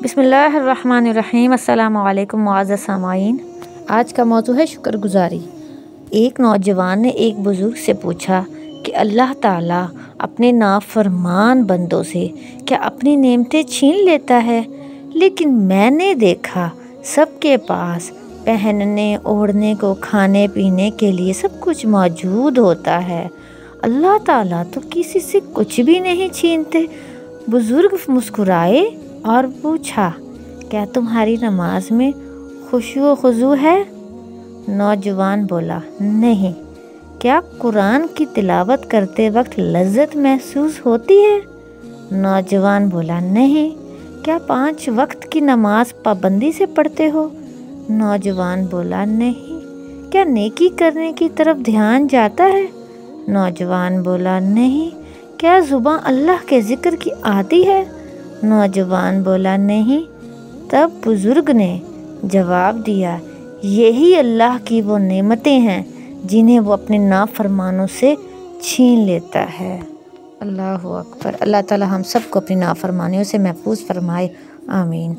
بسم اللہ الرحمن الرحیم۔ السلام علیکم معزز سامعین، آج کا موضوع ہے شکر گزاری۔ ایک نوجوان نے ایک بزرگ سے پوچھا کہ اللہ تعالیٰ اپنے نافرمان بندوں سے کیا اپنی نعمتیں چھین لیتا ہے؟ لیکن میں نے دیکھا سب کے پاس پہننے اوڑھنے کو، کھانے پینے کے لیے سب کچھ موجود ہوتا ہے۔ اللہ تعالیٰ تو کسی سے کچھ بھی نہیں چھینتے۔ بزرگ مسکرائے اور پوچھا، کیا تمہاری نماز میں خشوع و خضوع ہے؟ نوجوان بولا، نہیں۔ کیا قرآن کی تلاوت کرتے وقت لذت محسوس ہوتی ہے؟ نوجوان بولا، نہیں۔ کیا 5 وقت کی نماز پابندی سے پڑھتے ہو؟ نوجوان بولا، نہیں۔ کیا نیکی کرنے کی طرف دھیان جاتا ہے؟ نوجوان بولا، نہیں۔ کیا زبان اللہ کے ذکر کی عادی ہے؟ نوجوان بولا، نہیں۔ تب بزرگ نے جواب دیا، یہی اللہ کی وہ نعمتیں ہیں جنہیں وہ اپنے نافرمانوں سے چھین لیتا ہے۔ اللہ اکبر۔ اللہ تعالی ہم سب کو اپنی نافرمانیوں سے محفوظ فرمائے، آمین۔